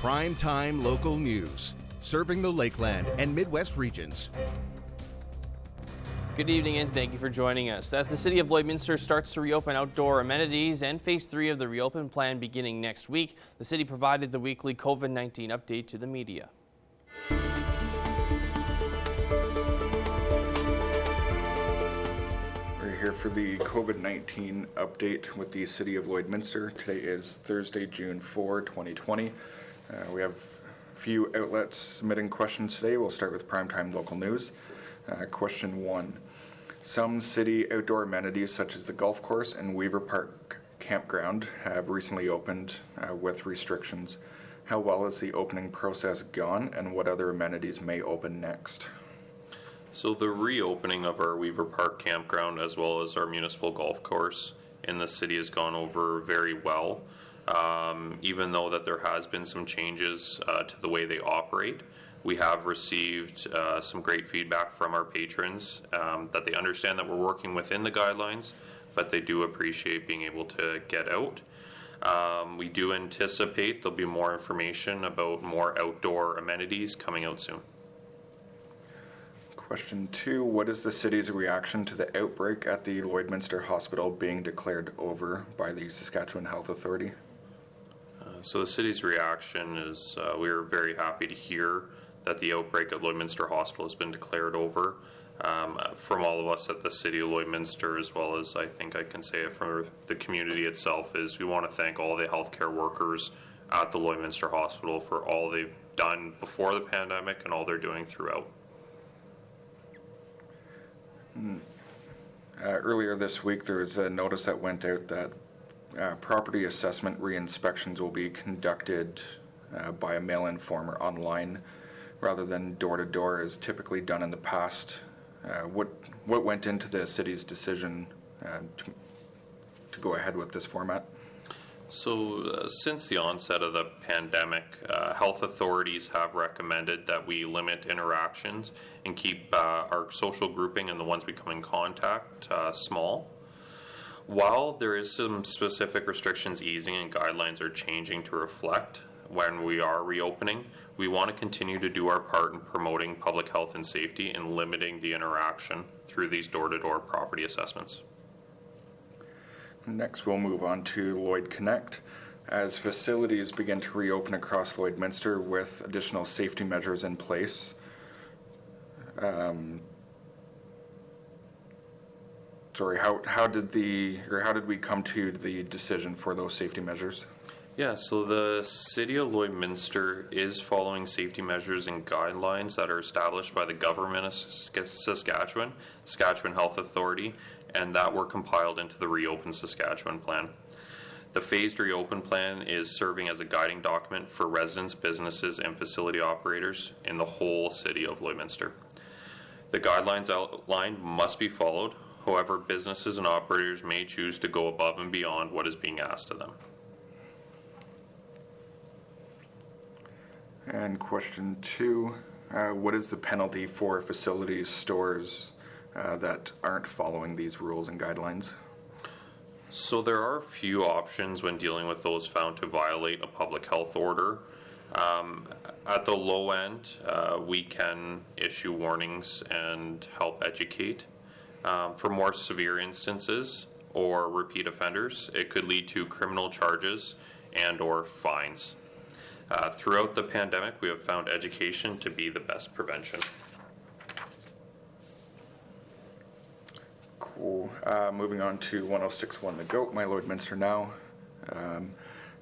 Prime time local news, serving the Lakeland and Midwest regions. Good evening and thank you for joining us. As the City of Lloydminster starts to reopen outdoor amenities and Phase 3 of the reopen plan beginning next week, the city provided the weekly COVID-19 update to the media. We're here for the COVID-19 update with the City of Lloydminster. Today is Thursday, June 4, 2020. We have a few outlets submitting questions today. We'll start with primetime local news. Question 1. Some city outdoor amenities such as the golf course and Weaver Park campground have recently opened with restrictions. How well has the opening process gone, and what other amenities may open next? So the reopening of our Weaver Park campground as well as our municipal golf course in the city has gone over very well. Even though that there has been some changes to the way they operate, we have received some great feedback from our patrons that they understand that we're working within the guidelines, but they do appreciate being able to get out. We do anticipate there'll be more information about more outdoor amenities coming out soon. Question 2. What is the city's reaction to the outbreak at the Lloydminster Hospital being declared over by the Saskatchewan Health Authority? So the city's reaction is we are very happy to hear that the outbreak at Lloydminster Hospital has been declared over. From all of us at the City of Lloydminster, as well as I think I can say it for the community itself, is we want to thank all the healthcare workers at the Lloydminster Hospital for all they've done before the pandemic and all they're doing throughout. Earlier this week, there was a notice that went out that property assessment re-inspections will be conducted by a mail-in form or online rather than door-to-door as typically done in the past. What went into the city's decision to go ahead with this format? So since the onset of the pandemic, health authorities have recommended that we limit interactions and keep our social grouping and the ones we come in contact small. While there is some specific restrictions easing and guidelines are changing to reflect when we are reopening, we want to continue to do our part in promoting public health and safety and limiting the interaction through these door-to-door property assessments. Next, we'll move on to Lloyd Connect. As facilities begin to reopen across Lloydminster with additional safety measures in place, how did we come to the decision for those safety measures? Yeah, so the City of Lloydminster is following safety measures and guidelines that are established by the government of Saskatchewan Health Authority, and that were compiled into the Reopen Saskatchewan plan. The phased reopen plan is serving as a guiding document for residents, businesses, and facility operators in the whole City of Lloydminster. The guidelines outlined must be followed. However, businesses and operators may choose to go above and beyond what is being asked of them. And question 2, what is the penalty for facilities, stores that aren't following these rules and guidelines? So there are a few options when dealing with those found to violate a public health order. At the low end, we can issue warnings and help educate. For more severe instances or repeat offenders, it could lead to criminal charges and or fines. Throughout the pandemic, we have found education to be the best prevention. Cool. Moving on to 1061 The Goat, My Lloydminster Now.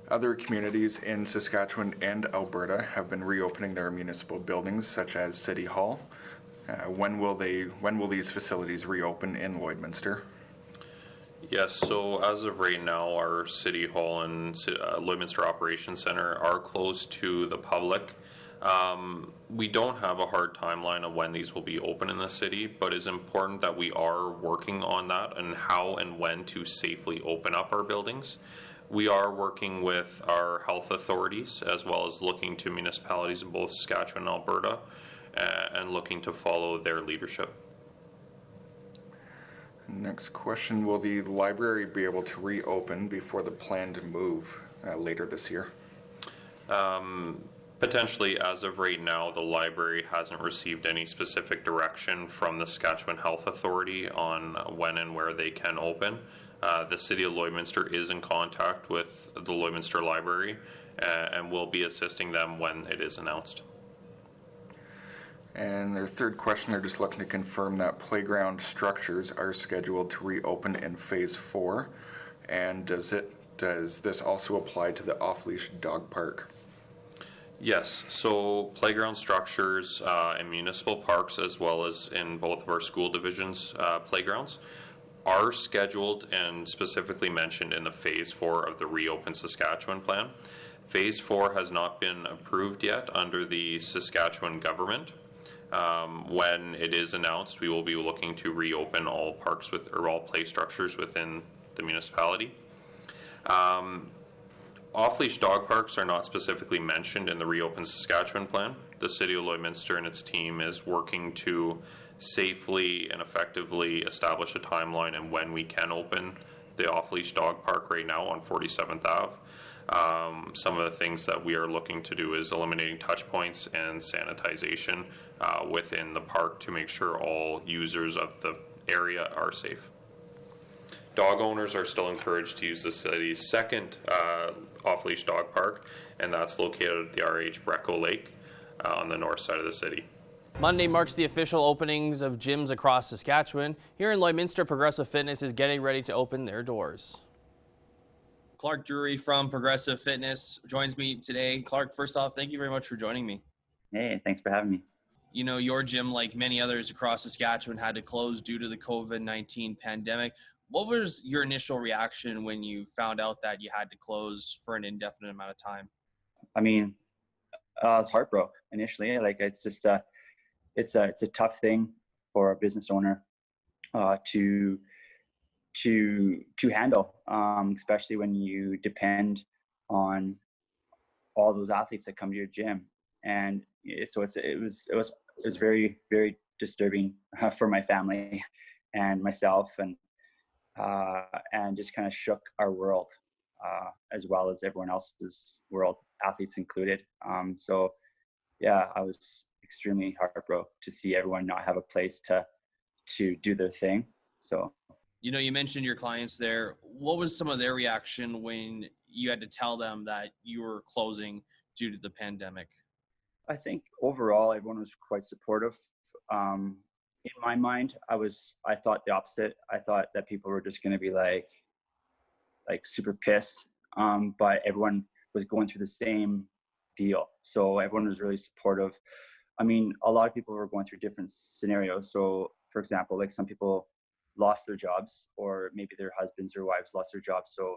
Other communities in Saskatchewan and Alberta have been reopening their municipal buildings, such as City Hall. When will these facilities reopen in Lloydminster? Yes, so as of right now, our City Hall and Lloydminster Operations Center are closed to the public. We don't have a hard timeline of when these will be open in the city, but it's important that we are working on that and how and when to safely open up our buildings. We are working with our health authorities as well as looking to municipalities in both Saskatchewan and Alberta and looking to follow their leadership. Next question, will the library be able to reopen before the planned move later this year? Potentially, as of right now, the library hasn't received any specific direction from the Saskatchewan Health Authority on when and where they can open. The City of Lloydminster is in contact with the Lloydminster Library and will be assisting them when it is announced. And their third question, they're just looking to confirm that playground structures are scheduled to reopen in Phase 4. And does this also apply to the off-leash dog park? Yes, so playground structures in municipal parks as well as in both of our school divisions playgrounds are scheduled and specifically mentioned in the Phase 4 of the Reopen Saskatchewan plan. Phase 4 has not been approved yet under the Saskatchewan government. When it is announced, we will be looking to reopen all parks or all play structures within the municipality. Off-leash dog parks are not specifically mentioned in the Reopen Saskatchewan plan. The City of Lloydminster and its team is working to safely and effectively establish a timeline and when we can open the off-leash dog park right now on 47th Ave. Some of the things that we are looking to do is eliminating touch points and sanitization within the park to make sure all users of the area are safe. Dog owners are still encouraged to use the city's second off-leash dog park, and that's located at the RH Brecko Lake on the north side of the city. Monday marks the official openings of gyms across Saskatchewan. Here in Lloydminster, Progressive Fitness is getting ready to open their doors. Clark Drury from Progressive Fitness joins me today. Clark, first off, thank you very much for joining me. Hey, thanks for having me. You know, your gym, like many others across Saskatchewan, had to close due to the COVID-19 pandemic. What was your initial reaction when you found out that you had to close for an indefinite amount of time? I mean, I was heartbroken initially. Like, it's just it's a tough thing for a business owner to handle, especially when you depend on all those athletes that come to your gym. And it was very, very disturbing for my family and myself, and just kind of shook our world, as well as everyone else's world, athletes included. So yeah, I was extremely heartbroken to see everyone not have a place to do their thing. So, you know, you mentioned your clients there. What was some of their reaction when you had to tell them that you were closing due to the pandemic? I think overall everyone was quite supportive. In my mind, I thought the opposite. I thought that people were just going to be like super pissed. But everyone was going through the same deal. So everyone was really supportive. I mean, a lot of people were going through different scenarios. So for example, like some people lost their jobs, or maybe their husbands or wives lost their jobs. So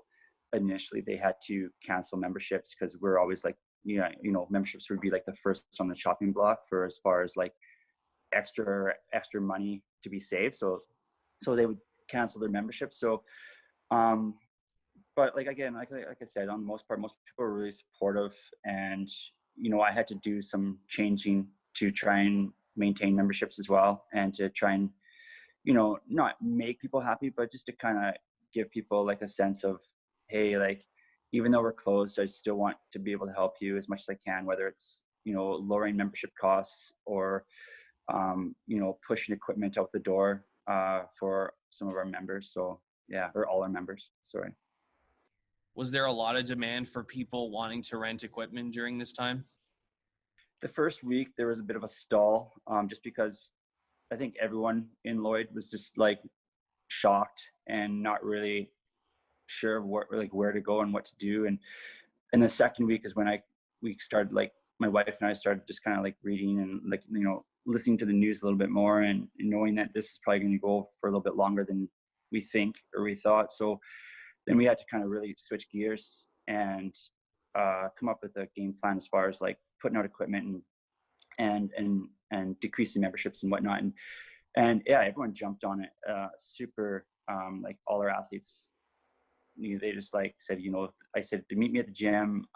initially they had to cancel memberships, because we're always like, you know, memberships would be like the first on the chopping block for as far as like extra money to be saved. So they would cancel their membership. So, but like, again, like I said, on the most part, most people were really supportive, and, you know, I had to do some changing to try and maintain memberships as well, and to try and, you know, not make people happy, but just to kind of give people like a sense of, hey, like, even though we're closed, I still want to be able to help you as much as I can, whether it's, you know, lowering membership costs or, you know, pushing equipment out the door for some of our members. So yeah, or all our members, sorry. Was there a lot of demand for people wanting to rent equipment during this time? The first week there was a bit of a stall, just because I think everyone in Lloyd was just like shocked and not really sure where to go and what to do. And the second week is when we started, like, my wife and I started just kind of like reading and, like, you know, listening to the news a little bit more, and knowing that this is probably going to go for a little bit longer than we think or we thought. So then we had to kind of really switch gears and come up with a game plan as far as like putting out equipment and decreasing memberships and whatnot. And yeah, everyone jumped on it super. Like all our athletes, you know, they just like said, you know, I said to meet me at the gym,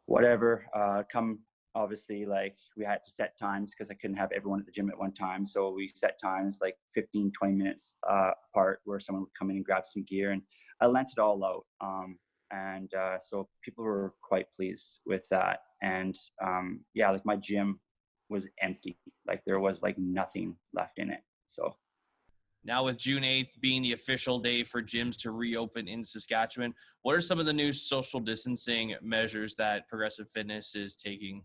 whatever, come. Obviously, like, we had to set times because I couldn't have everyone at the gym at one time. So we set times like 15, 20 minutes apart, where someone would come in and grab some gear, and I lent it all out. And so people were quite pleased with that. And yeah, like my gym was empty. Like there was like nothing left in it. So Now, with June 8th being the official day for gyms to reopen in Saskatchewan, what are some of the new social distancing measures that Progressive Fitness is taking?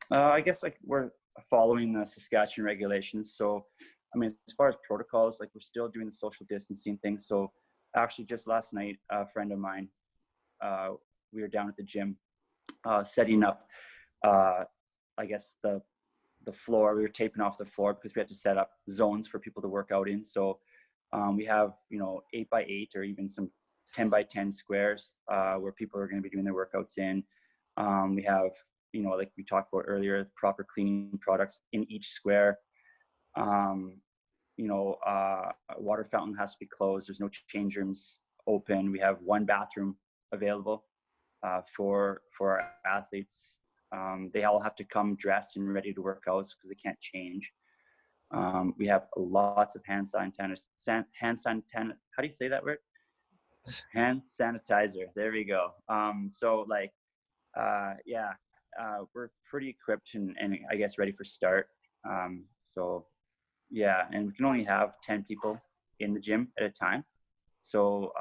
I guess like we're following the Saskatchewan regulations. So, I mean, as far as protocols, like we're still doing the social distancing thing. So, actually, just last night, a friend of mine, we were down at the gym, setting up, I guess the floor. We were taping off the floor because we had to set up zones for people to work out in. So, we have 8x8 or even some 10x10 squares where people are going to be doing their workouts in. We have like we talked about earlier, proper cleaning products in each square. Water fountain has to be closed. There's no change rooms open. We have one bathroom available for our athletes. They all have to come dressed and ready to work out because they can't change. We have lots of hand sanitizer. How do you say that word? Hand sanitizer. There we go. We're pretty equipped and I guess ready for start. And we can only have 10 people in the gym at a time. So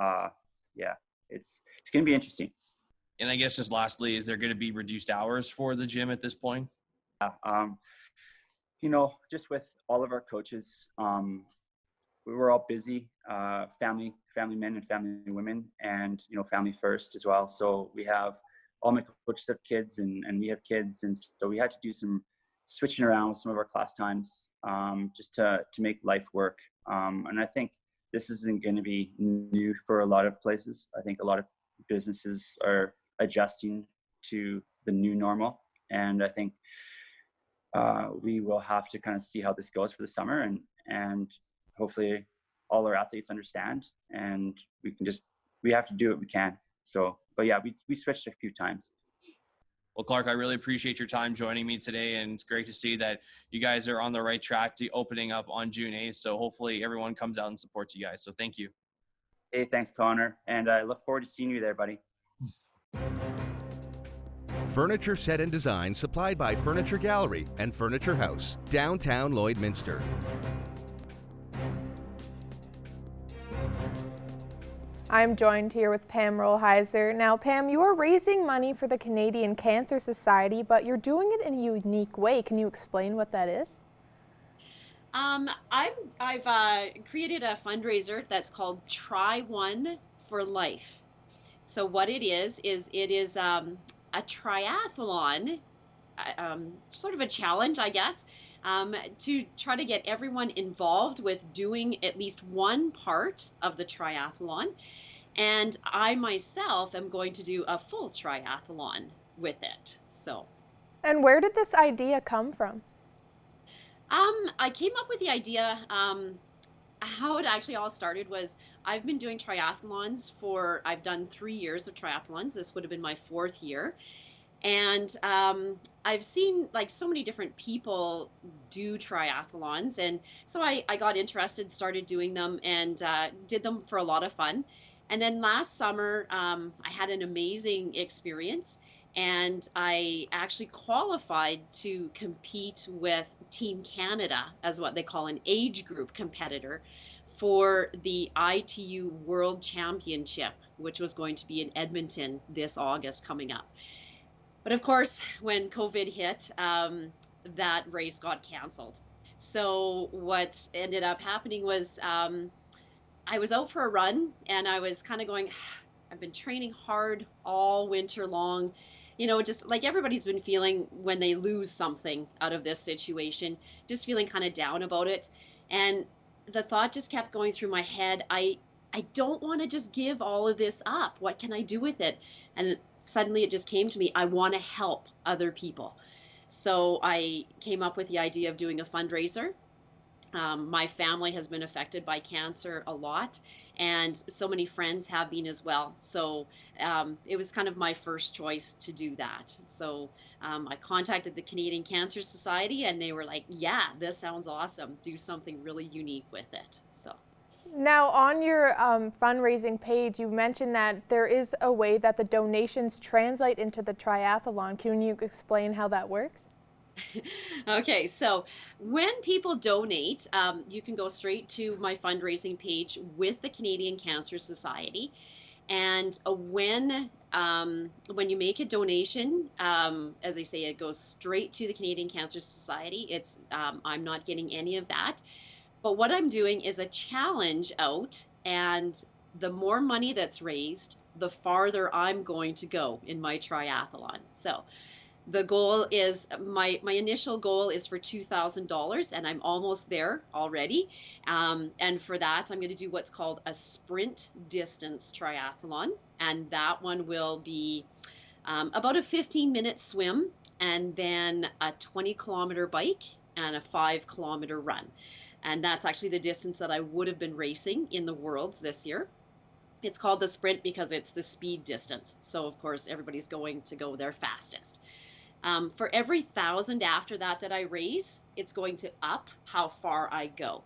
it's going to be interesting. And I guess just lastly, is there going to be reduced hours for the gym at this point? Just with all of our coaches, we were all busy, family men and family women, and family first as well. So we have all my coaches have kids and we have kids, and so we had to do some switching around with some of our class times just to make life work. And I think this isn't going to be new for a lot of places. I think a lot of businesses are adjusting to the new normal, and I think we will have to kind of see how this goes for the summer, and hopefully all our athletes understand, and we have to do what we can. So, but yeah, we switched a few times. Well, Clark, I really appreciate your time joining me today, and it's great to see that you guys are on the right track to opening up on June 8th. So hopefully everyone comes out and supports you guys. So thank you. Hey, thanks, Connor. And I look forward to seeing you there, buddy. Furniture set and design supplied by Furniture Gallery and Furniture House, downtown Lloydminster. I'm joined here with Pam Rollheiser. Now, Pam, you are raising money for the Canadian Cancer Society, but you're doing it in a unique way. Can you explain what that is? I've created a fundraiser that's called Try One for Life. So what it is a triathlon, sort of a challenge, I guess, to try to get everyone involved with doing at least one part of the triathlon. And I myself am going to do a full triathlon with it. So. And where did this idea come from? I came up with the idea, how it actually all started was I've been doing triathlons I've done 3 years of triathlons. This would have been my 4th year. And I've seen like so many different people do triathlons. And so I got interested, started doing them, and did them for a lot of fun. And then last summer, I had an amazing experience, and I actually qualified to compete with Team Canada as what they call an age group competitor for the ITU World Championship, which was going to be in Edmonton this August coming up. But of course, when COVID hit, that race got canceled. So what ended up happening was I was out for a run, and I was kind of going, I've been training hard all winter long, just like everybody's been feeling when they lose something out of this situation, just feeling kind of down about it. And the thought just kept going through my head, I don't want to just give all of this up. What can I do with it? And suddenly it just came to me, I want to help other people. So I came up with the idea of doing a fundraiser. My family has been affected by cancer a lot, and so many friends have been as well. So it was kind of my first choice to do that. So I contacted the Canadian Cancer Society, and they were like, yeah, this sounds awesome. Do something really unique with it. So. Now, on your fundraising page, you mentioned that there is a way that the donations translate into the triathlon. Can you explain how that works? Okay, so when people donate, you can go straight to my fundraising page with the Canadian Cancer Society. And when you make a donation, as I say, it goes straight to the Canadian Cancer Society. It's I'm not getting any of that. But what I'm doing is a challenge out, and the more money that's raised, the farther I'm going to go in my triathlon. So the goal is my initial goal is for $2,000, and I'm almost there already. And for that, I'm going to do what's called a sprint distance triathlon, and that one will be about a 15-minute swim, and then a 20-kilometer bike and a 5-kilometer run. And that's actually the distance that I would have been racing in the Worlds this year. It's called the sprint because it's the speed distance. So of course, everybody's going to go their fastest. For every 1,000 after that I raise, it's going to up how far I go.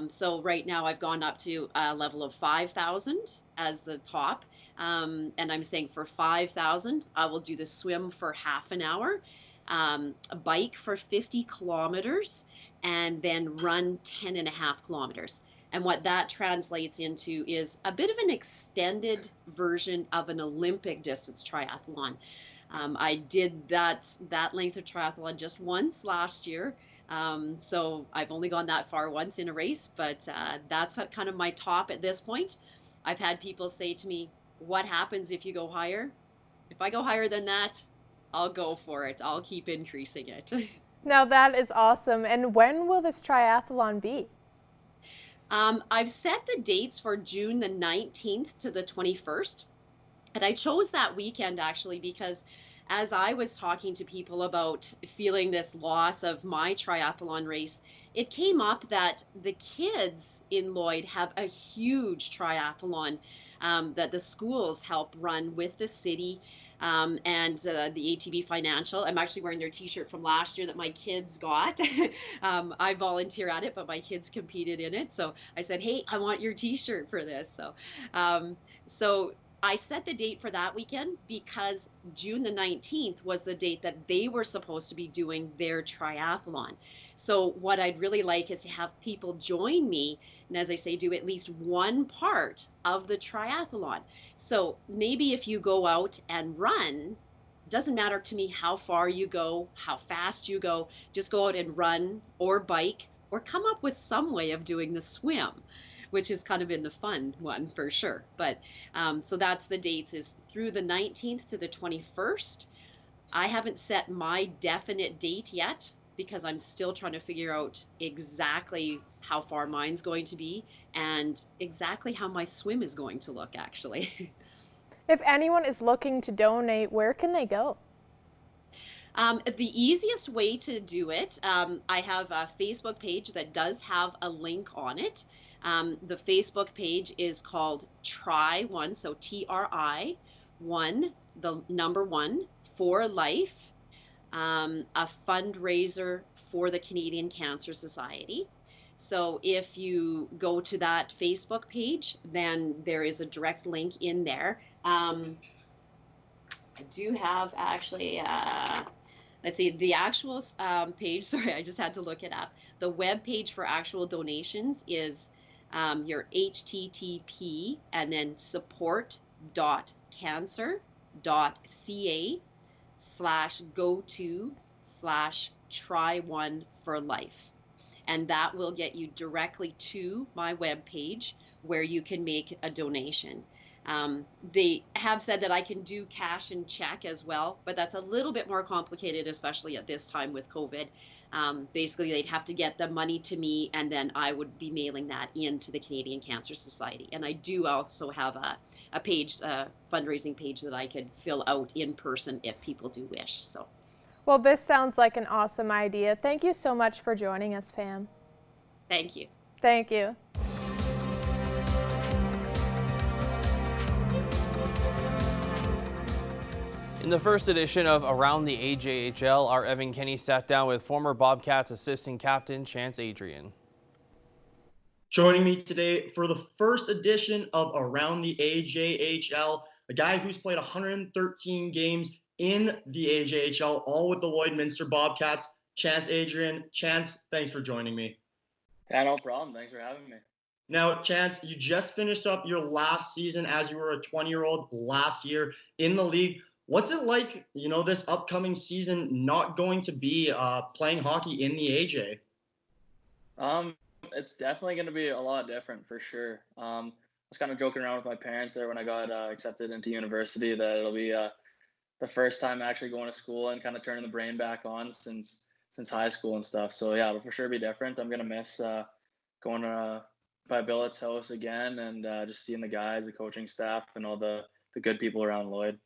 So right now I've gone up to a level of 5,000 as the top. And I'm saying for 5,000, I will do the swim for half an hour, a bike for 50 kilometers, and then run 10.5 kilometers. And what that translates into is a bit of an extended version of an Olympic distance triathlon. I did that length of triathlon just once last year. So I've only gone that far once in a race, but that's kind of my top at this point. I've had people say to me, what happens if you go higher? If I go higher than that, I'll go for it. I'll keep increasing it. Now that is awesome. And when will this triathlon be? I've set the dates for June the 19th to the 21st. And I chose that weekend actually because as I was talking to people about feeling this loss of my triathlon race, it came up that the kids in Lloyd have a huge triathlon that the schools help run with the city. And the ATB Financial. I'm actually wearing their t-shirt from last year that my kids got. I volunteer at it, but my kids competed in it. So I said, hey, I want your t-shirt for this. So I set the date for that weekend because June the 19th was the date that they were supposed to be doing their triathlon. So what I'd really like is to have people join me, and as I say, do at least one part of the triathlon. So maybe if you go out and run, doesn't matter to me how far you go, how fast you go, just go out and run or bike or come up with some way of doing the swim, which is kind of in the fun one for sure. But so that's the dates, is through the 19th to the 21st. I haven't set my definite date yet because I'm still trying to figure out exactly how far mine's going to be and exactly how my swim is going to look actually. If anyone is looking to donate, where can they go? The easiest way to do it, I have a Facebook page that does have a link on it. The Facebook page is called Try1, so TRI1, the number 1, for life, a fundraiser for the Canadian Cancer Society. So if you go to that Facebook page, then there is a direct link in there. I do have actually, let's see, the actual page, sorry, I just had to look it up. The web page for actual donations is your http and then support.cancer.ca/go/try1for-life. And that will get you directly to my web page where you can make a donation. They have said that I can do cash and check as well, but that's a little bit more complicated, especially at this time with COVID. Basically, they'd have to get the money to me, and then I would be mailing that into the Canadian Cancer Society. And I do also have a page, a fundraising page that I could fill out in person if people do wish. So. Well, this sounds like an awesome idea. Thank you so much for joining us, Pam. Thank you. Thank you. In the first edition of Around the AJHL, our Evan Kenny sat down with former Bobcats assistant captain Chance Adrian. Joining me today for the first edition of Around the AJHL, a guy who's played 113 games in the AJHL, all with the Lloydminster Bobcats, Chance Adrian. Chance, thanks for joining me. Yeah, no problem. Thanks for having me. Now, Chance, you just finished up your last season as you were a 20-year-old last year in the league. What's it like, this upcoming season not going to be playing hockey in the AJ? It's definitely going to be a lot different for sure. I was kind of joking around with my parents there when I got accepted into university that it'll be the first time actually going to school and kind of turning the brain back on since high school and stuff. So yeah, it'll for sure be different. I'm gonna miss going by Billet's house again and just seeing the guys, the coaching staff, and all the good people around Lloyd.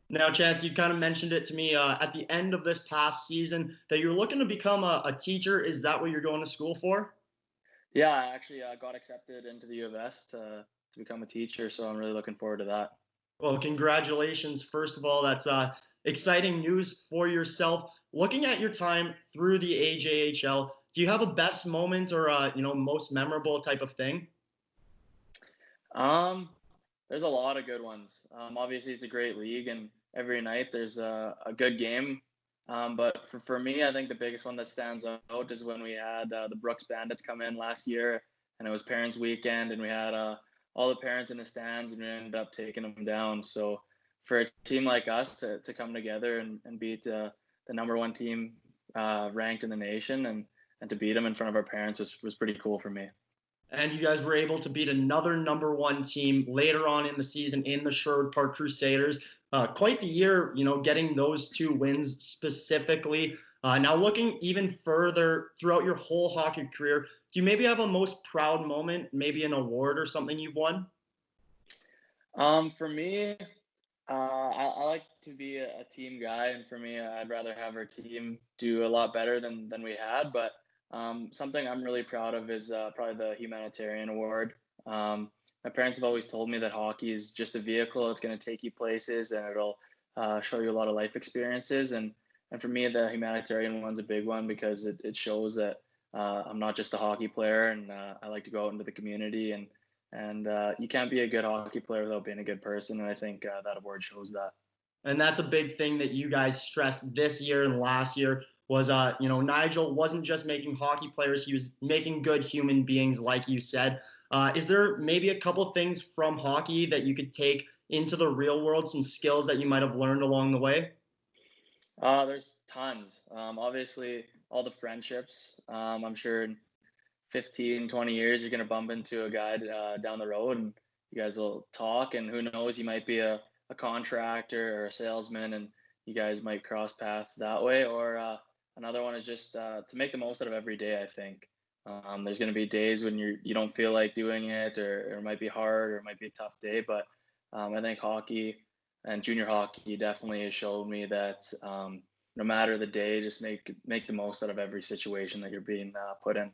Now, Chance, you kind of mentioned it to me at the end of this past season that you're looking to become a teacher. Is that what you're going to school for? Yeah, I actually got accepted into the U of S to become a teacher, so I'm really looking forward to that. Well, congratulations. First of all, that's exciting news for yourself. Looking at your time through the AJHL, do you have a best moment or most memorable type of thing? There's a lot of good ones. Obviously, it's a great league, and every night there's a good game. But for me, I think the biggest one that stands out is when we had the Brooks Bandits come in last year, and it was Parents' Weekend, and we had all the parents in the stands, and we ended up taking them down. So for a team like us to come together and beat the number one team ranked in the nation and to beat them in front of our parents was pretty cool for me. And you guys were able to beat another number one team later on in the season in the Sherwood Park Crusaders. Quite the year, getting those 2 wins specifically. Now, looking even further throughout your whole hockey career, do you maybe have a most proud moment, maybe an award or something you've won? For me, I like to be a team guy, and for me, I'd rather have our team do a lot better than we had. But something I'm really proud of is probably the humanitarian award. My parents have always told me that hockey is just a vehicle. It's going to take you places, and it'll show you a lot of life experiences. And for me, the humanitarian one's a big one because it shows that I'm not just a hockey player, and I like to go out into the community. And you can't be a good hockey player without being a good person. And I think that award shows that. And that's a big thing that you guys stressed this year and last year was, Nigel wasn't just making hockey players. He was making good human beings, like you said. Is there maybe a couple things from hockey that you could take into the real world, some skills that you might have learned along the way? There's tons. Obviously, all the friendships. I'm sure in 15, 20 years, you're going to bump into a guy down the road and you guys will talk. And who knows, you might be a contractor or a salesman and you guys might cross paths that way. Or another one is just to make the most out of every day, I think. There's going to be days when you don't feel like doing it or it might be hard or it might be a tough day. But I think hockey and junior hockey definitely has showed me that no matter the day, just make the most out of every situation that you're being put in.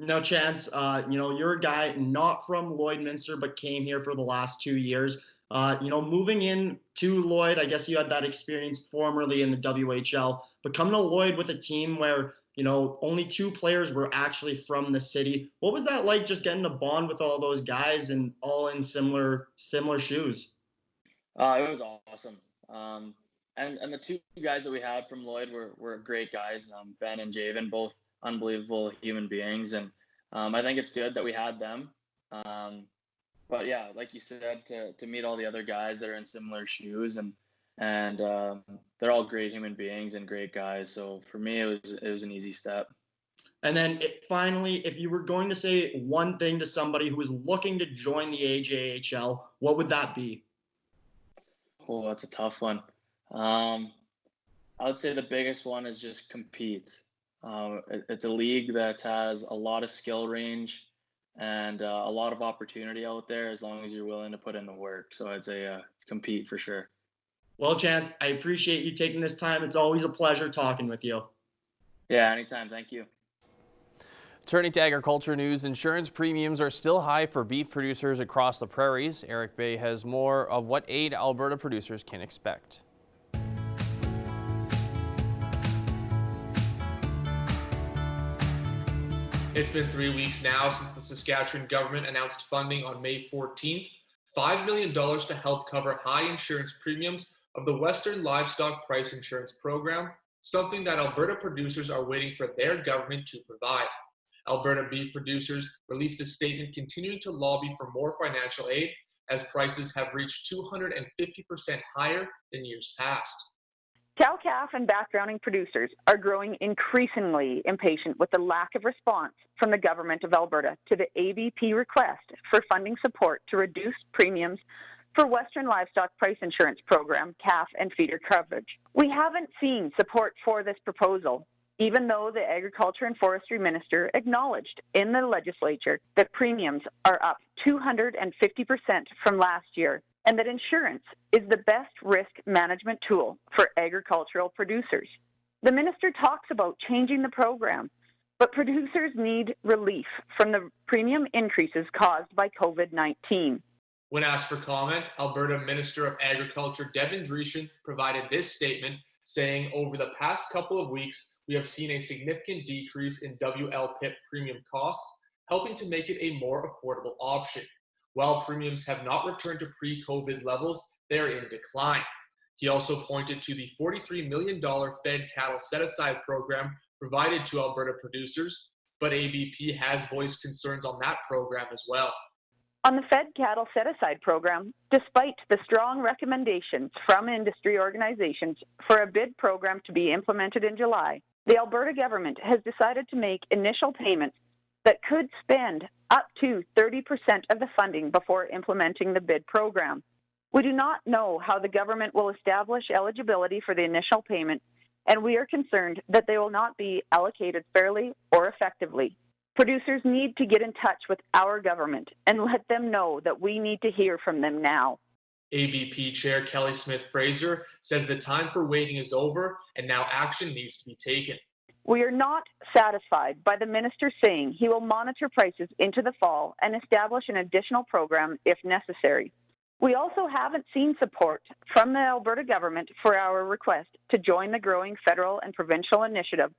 No chance. You're a guy not from Lloydminster, but came here for the last 2 years. Moving in to Lloyd, I guess you had that experience formerly in the WHL, but coming to Lloyd with a team where, only 2 players were actually from the city. What was that like, just getting to bond with all those guys and all in similar shoes? It was awesome. And the 2 guys that we had from Lloyd were great guys. Ben and Javen, both unbelievable human beings, and I think it's good that we had them. But yeah, like you said, to meet all the other guys that are in similar shoes, and they're all great human beings and great guys. So for me, it was an easy step. And then finally, if you were going to say one thing to somebody who was looking to join the AJHL, what would that be? Oh, that's a tough one. I would say the biggest one is just compete. It's a league that has a lot of skill range and a lot of opportunity out there as long as you're willing to put in the work. So I'd say compete for sure. Well, Chance, I appreciate you taking this time. It's always a pleasure talking with you. Yeah, anytime. Thank you. Turning to agriculture news, insurance premiums are still high for beef producers across the prairies. Eric Bay has more of what aid Alberta producers can expect. It's been 3 weeks now since the Saskatchewan government announced funding on May 14th, $5 million to help cover high insurance premiums of the Western Livestock Price Insurance Program, something that Alberta producers are waiting for their government to provide. Alberta beef producers released a statement continuing to lobby for more financial aid as prices have reached 250% higher than years past. Cow-calf and backgrounding producers are growing increasingly impatient with the lack of response from the Government of Alberta to the ABP request for funding support to reduce premiums for Western Livestock Price Insurance Program, calf and feeder coverage. We haven't seen support for this proposal, even though the Agriculture and Forestry Minister acknowledged in the legislature that premiums are up 250% from last year, and that insurance is the best risk management tool for agricultural producers. The minister talks about changing the program, but producers need relief from the premium increases caused by COVID-19. When asked for comment, Alberta Minister of Agriculture Devin Dreeshen provided this statement, saying, "Over the past couple of weeks, we have seen a significant decrease in WLPIP premium costs, helping to make it a more affordable option. While premiums have not returned to pre-COVID levels, they are in decline." He also pointed to the $43 million Fed cattle set-aside program provided to Alberta producers, but ABP has voiced concerns on that program as well. On the Fed cattle set-aside program, despite the strong recommendations from industry organizations for a bid program to be implemented in July, the Alberta government has decided to make initial payments that could spend up to 30% of the funding before implementing the bid program. We do not know how the government will establish eligibility for the initial payment, and we are concerned that they will not be allocated fairly or effectively. Producers need to get in touch with our government and let them know that we need to hear from them now. ABP Chair Kelly Smith-Fraser says the time for waiting is over and now action needs to be taken. We are not satisfied by the minister saying he will monitor prices into the fall and establish an additional program if necessary. We also haven't seen support from the Alberta government for our request to join the growing federal and provincial initiative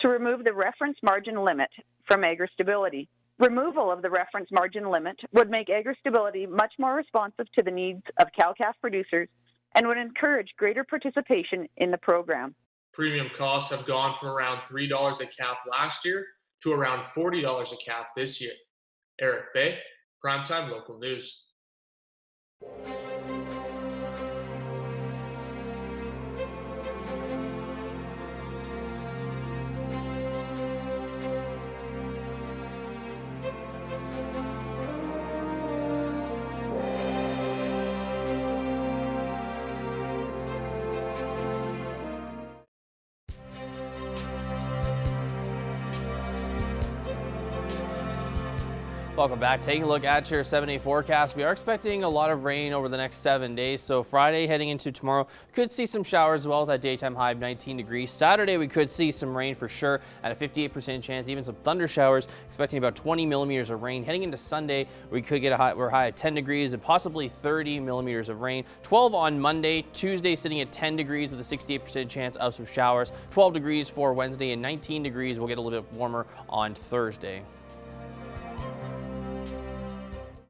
to remove the reference margin limit from AgriStability. Removal of the reference margin limit would make AgriStability much more responsive to the needs of cow-calf producers and would encourage greater participation in the program. Premium costs have gone from around $3 a calf last year to around $40 a calf this year. Eric Bay, Primetime Local News. Welcome back. Taking a look at your 7-day forecast. We are expecting a lot of rain over the next 7 days. So Friday heading into tomorrow, we could see some showers as well with that daytime high of 19 degrees. Saturday, we could see some rain for sure at a 58% chance, even some thunder showers, expecting about 20 millimeters of rain. Heading into Sunday, we could get we're high at 10 degrees and possibly 30 millimeters of rain. 12 on Monday, Tuesday sitting at 10 degrees with a 68% chance of some showers. 12 degrees for Wednesday and 19 degrees. We'll get a little bit warmer on Thursday.